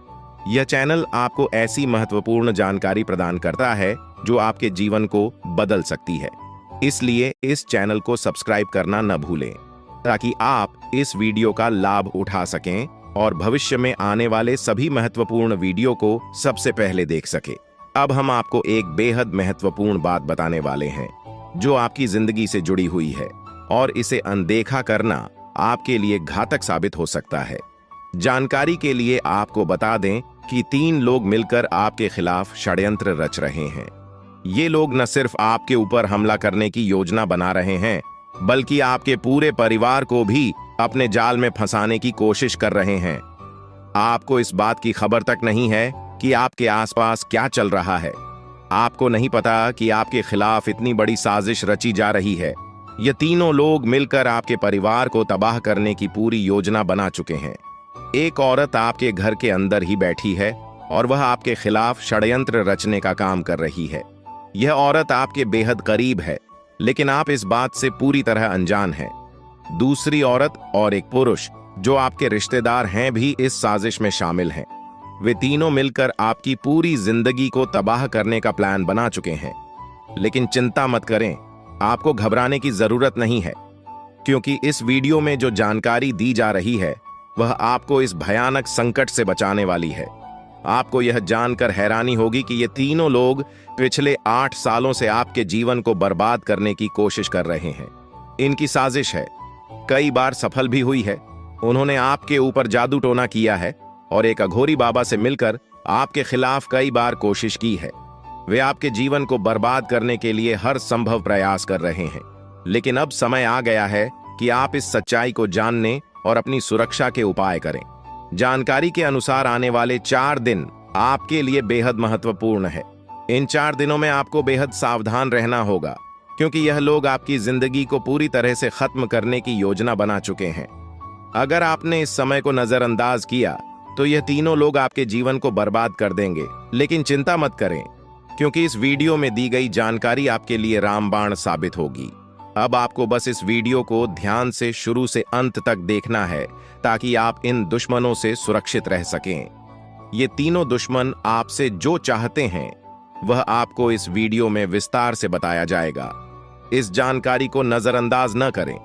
यह चैनल आपको ऐसी महत्वपूर्ण जानकारी प्रदान करता है जो आपके जीवन को बदल सकती है। इसलिए इस चैनल को सब्सक्राइब करना न भूलें ताकि आप इस वीडियो का लाभ उठा सकें और भविष्य में आने वाले सभी महत्वपूर्ण वीडियो को सबसे पहले देख सकें। अब हम आपको एक बेहद महत्वपूर्ण बात बताने वाले हैं जो आपकी जिंदगी से जुड़ी हुई है और इसे अनदेखा करना आपके लिए घातक साबित हो सकता है। जानकारी के लिए आपको बता दें कि 3 लोग मिलकर आपके खिलाफ षड्यंत्र रच रहे हैं। ये लोग न सिर्फ आपके ऊपर हमला करने की योजना बना रहे हैं, बल्कि आपके पूरे परिवार को भी अपने जाल में फंसाने की कोशिश कर रहे हैं। आपको इस बात की खबर तक नहीं है कि आपके आसपास क्या चल रहा है। आपको नहीं पता कि आपके खिलाफ इतनी बड़ी साजिश रची जा रही है। ये तीनों लोग मिलकर आपके परिवार को तबाह करने की पूरी योजना बना चुके हैं। एक औरत आपके घर के अंदर ही बैठी है और वह आपके खिलाफ षड्यंत्र रचने का काम कर रही है। यह औरत आपके बेहद करीब है, लेकिन आप इस बात से पूरी तरह अनजान हैं। दूसरी औरत और एक पुरुष जो आपके रिश्तेदार हैं भी इस साजिश में शामिल हैं। वे तीनों मिलकर आपकी पूरी जिंदगी को तबाह करने का प्लान बना चुके हैं। लेकिन चिंता मत करें, आपको घबराने की जरूरत नहीं है, क्योंकि इस वीडियो में जो जानकारी दी जा रही है वह आपको इस भयानक संकट से बचाने वाली है। आपको यह जानकर हैरानी होगी कि ये तीनों लोग पिछले 8 सालों से आपके जीवन को बर्बाद करने की कोशिश कर रहे हैं। इनकी साजिश है, कई बार सफल भी हुई है। उन्होंने आपके ऊपर जादू टोना किया है और एक अघोरी बाबा से मिलकर आपके खिलाफ कई बार कोशिश की है। वे आपके जीवन को बर्बाद करने के लिए हर संभव प्रयास कर रहे हैं। लेकिन अब समय आ गया है कि आप इस सच्चाई को जानने और अपनी सुरक्षा के उपाय करें। जानकारी के अनुसार आने वाले 4 दिन आपके लिए बेहद महत्वपूर्ण है। इन 4 दिनों में आपको बेहद सावधान रहना होगा, क्योंकि यह लोग आपकी जिंदगी को पूरी तरह से खत्म करने की योजना बना चुके हैं। अगर आपने इस समय को नजरअंदाज किया तो यह तीनों लोग आपके जीवन को बर्बाद कर देंगे। लेकिन चिंता मत करें, क्योंकि इस वीडियो में दी गई जानकारी आपके लिए रामबाण साबित होगी। अब आपको बस इस वीडियो को ध्यान से शुरू से अंत तक देखना है ताकि आप इन दुश्मनों से सुरक्षित रह सकें। ये तीनों दुश्मन आपसे जो चाहते हैं वह आपको इस वीडियो में विस्तार से बताया जाएगा। इस जानकारी को नजरअंदाज न करें,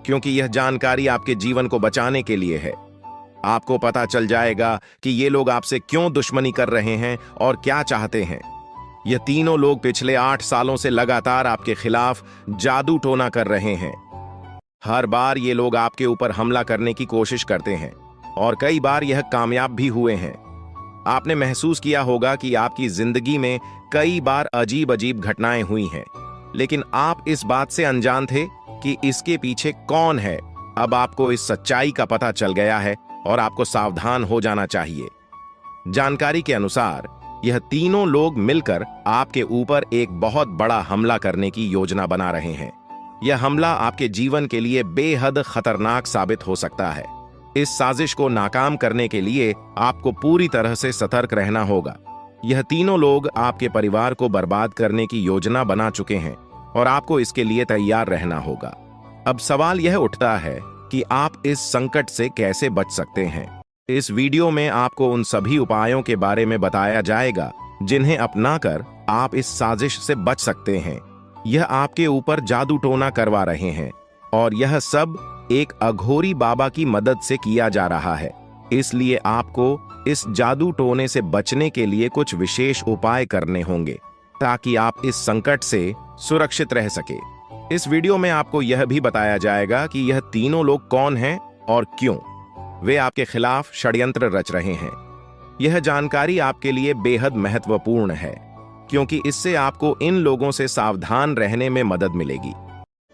क्योंकि यह जानकारी आपके जीवन को बचाने के लिए है। आपको पता चल जाएगा कि ये लोग आपसे क्यों दुश्मनी कर रहे हैं और क्या चाहते हैं। ये तीनों लोग पिछले 8 सालों से लगातार आपके खिलाफ जादू टोना कर रहे हैं। हर बार ये लोग आपके ऊपर हमला करने की कोशिश करते हैं और कई बार यह कामयाब भी हुए हैं। आपने महसूस किया होगा कि आपकी जिंदगी में कई बार अजीब अजीब घटनाएं हुई हैं, लेकिन आप इस बात से अनजान थे कि इसके पीछे कौन है। अब आपको इस सच्चाई का पता चल गया है और आपको सावधान हो जाना चाहिए। जानकारी के अनुसार यह तीनों लोग मिलकर आपके ऊपर एक बहुत बड़ा हमला करने की योजना बना रहे हैं। यह हमला आपके जीवन के लिए बेहद खतरनाक साबित हो सकता है। इस साजिश को नाकाम करने के लिए आपको पूरी तरह से सतर्क रहना होगा। यह तीनों लोग आपके परिवार को बर्बाद करने की योजना बना चुके हैं और आपको इसके लिए तैयार रहना होगा। अब सवाल यह उठता है कि आप इस संकट से कैसे बच सकते हैं। इस वीडियो में आपको उन सभी उपायों के बारे में बताया जाएगा जिन्हें अपनाकर आप इस साजिश से बच सकते हैं। यह आपके ऊपर जादू टोना करवा रहे हैं और यह सब एक अघोरी बाबा की मदद से किया जा रहा है। इसलिए आपको इस जादू टोने से बचने के लिए कुछ विशेष उपाय करने होंगे ताकि आप इस संकट से सुरक्षित रह सके। इस वीडियो में आपको यह भी बताया जाएगा कि यह तीनों लोग कौन हैं और क्यों वे आपके खिलाफ षड्यंत्र रच रहे हैं। यह जानकारी आपके लिए बेहद महत्वपूर्ण है, क्योंकि इससे आपको इन लोगों से सावधान रहने में मदद मिलेगी।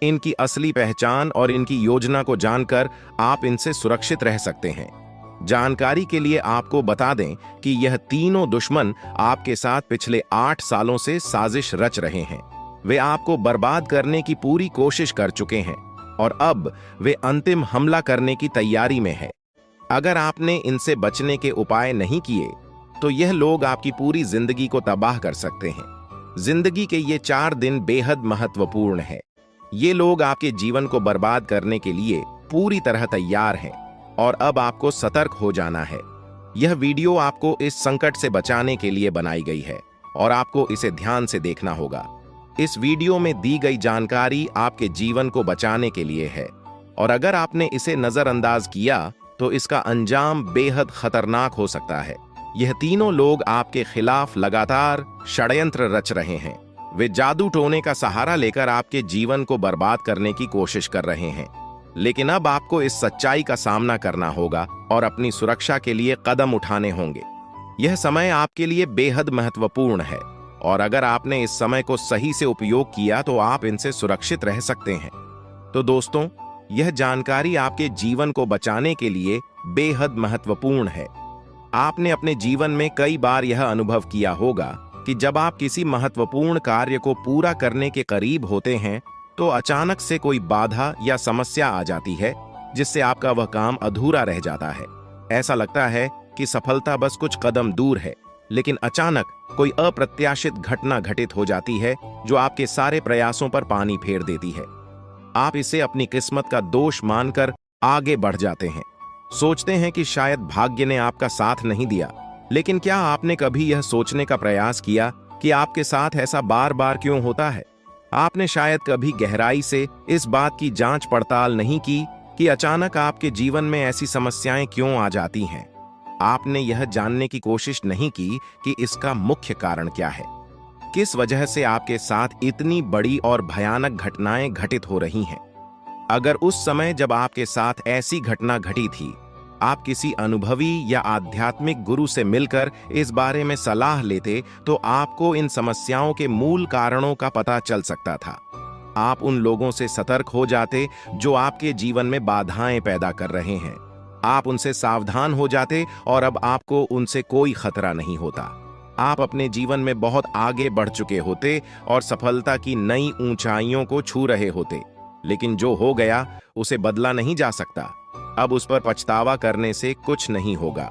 इनकी असली पहचान और इनकी योजना को जानकर आप इनसे सुरक्षित रह सकते हैं। जानकारी के लिए आपको बता दें कि यह तीनों दुश्मन आपके साथ पिछले 8 सालों से साजिश रच रहे हैं। वे आपको बर्बाद करने की पूरी कोशिश कर चुके हैं और अब वे अंतिम हमला करने की तैयारी में है। अगर आपने इनसे बचने के उपाय नहीं किए तो यह लोग आपकी पूरी जिंदगी को तबाह कर सकते हैं। जिंदगी के ये 4 दिन बेहद महत्वपूर्ण है। ये लोग आपके जीवन को बर्बाद करने के लिए पूरी तरह तैयार हैं और अब आपको सतर्क हो जाना है। यह वीडियो आपको इस संकट से बचाने के लिए बनाई गई है और आपको इसे ध्यान से देखना होगा। इस वीडियो में दी गई जानकारी आपके जीवन को बचाने के लिए है और अगर आपने इसे नजरअंदाज किया तो इसका अंजाम बेहद खतरनाक हो सकता है। यह तीनों लोग आपके खिलाफ लगातार षड्यंत्र रच रहे हैं। वे जादू टोने का सहारा लेकर आपके जीवन को बर्बाद करने की कोशिश कर रहे हैं। लेकिन अब आपको इस सच्चाई का सामना करना होगा और अपनी सुरक्षा के लिए कदम उठाने होंगे। यह समय आपके लिए बेहद महत्वपूर्ण है और अगर आपने इस समय को सही से उपयोग किया तो आप इनसे सुरक्षित रह सकते हैं। तो दोस्तों, यह जानकारी आपके जीवन को बचाने के लिए बेहद महत्वपूर्ण है। आपने अपने जीवन में कई बार यह अनुभव किया होगा कि जब आप किसी महत्वपूर्ण कार्य को पूरा करने के करीब होते हैं तो अचानक से कोई बाधा या समस्या आ जाती है जिससे आपका वह काम अधूरा रह जाता है। ऐसा लगता है कि सफलता बस कुछ कदम दूर है, लेकिन अचानक कोई अप्रत्याशित घटना घटित हो जाती है जो आपके सारे प्रयासों पर पानी फेर देती है। आप इसे अपनी किस्मत का दोष मानकर आगे बढ़ जाते हैं। सोचते हैं कि शायद भाग्य ने आपका साथ नहीं दिया। लेकिन क्या आपने कभी यह सोचने का प्रयास किया कि आपके साथ ऐसा बार बार क्यों होता है? आपने शायद कभी गहराई से इस बात की जांच पड़ताल नहीं की कि अचानक आपके जीवन में ऐसी समस्याएं क्यों आ जाती हैं। आपने यह जानने की कोशिश नहीं की कि इसका मुख्य कारण क्या है। किस वजह से आपके साथ इतनी बड़ी और भयानक घटनाएं घटित हो रही हैं। अगर उस समय जब आपके साथ ऐसी घटना घटी थी आप किसी अनुभवी या आध्यात्मिक गुरु से मिलकर इस बारे में सलाह लेते तो आपको इन समस्याओं के मूल कारणों का पता चल सकता था। आप उन लोगों से सतर्क हो जाते जो आपके जीवन में बाधाएं पैदा कर रहे हैं। आप उनसे सावधान हो जाते और अब आपको उनसे कोई खतरा नहीं होता। आप अपने जीवन में बहुत आगे बढ़ चुके होते और सफलता की नई ऊंचाइयों को छू रहे होते। लेकिन जो हो गया उसे बदला नहीं जा सकता। अब उस पर पछतावा करने से कुछ नहीं होगा।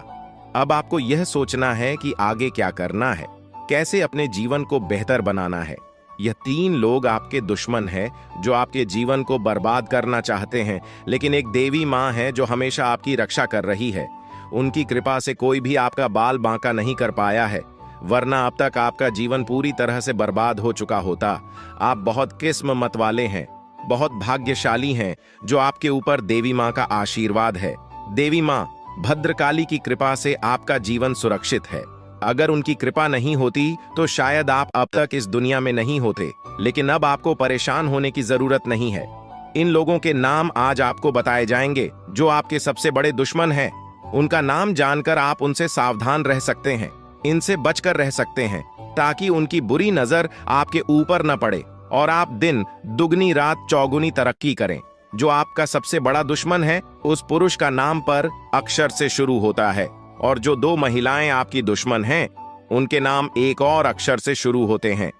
अब आपको यह सोचना है कि आगे क्या करना है, कैसे अपने जीवन को बेहतर बनाना है। यह तीन लोग आपके दुश्मन हैं जो आपके जीवन को बर्बाद करना चाहते हैं, लेकिन एक देवी माँ है जो हमेशा आपकी रक्षा कर रही है। उनकी कृपा से कोई भी आपका बाल बांका नहीं कर पाया है, वरना अब तक आपका जीवन पूरी तरह से बर्बाद हो चुका होता। आप बहुत किस्मत वाले हैं, बहुत भाग्यशाली हैं जो आपके ऊपर देवी माँ का आशीर्वाद है। देवी माँ भद्रकाली की कृपा से आपका जीवन सुरक्षित है। अगर उनकी कृपा नहीं होती तो शायद आप अब तक इस दुनिया में नहीं होते। लेकिन अब आपको परेशान होने की जरूरत नहीं है। इन लोगों के नाम आज आपको बताए जाएंगे जो आपके सबसे बड़े दुश्मन हैं। उनका नाम जानकर आप उनसे सावधान रह सकते हैं, इनसे बचकर रह सकते हैं ताकि उनकी बुरी नजर आपके ऊपर न पड़े और आप दिन दुगनी रात चौगुनी तरक्की करें। जो आपका सबसे बड़ा दुश्मन है उस पुरुष का नाम पर अक्षर से शुरू होता है और जो दो महिलाएं आपकी दुश्मन हैं उनके नाम एक और अक्षर से शुरू होते हैं।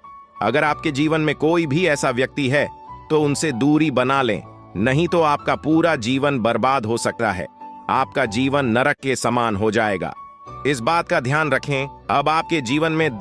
अगर आपके जीवन में कोई भी ऐसा व्यक्ति है तो उनसे दूरी बना लें, नहीं तो आपका पूरा जीवन बर्बाद हो सकता है। आपका जीवन नरक के समान हो जाएगा। इस बात का ध्यान रखें। अब आपके जीवन में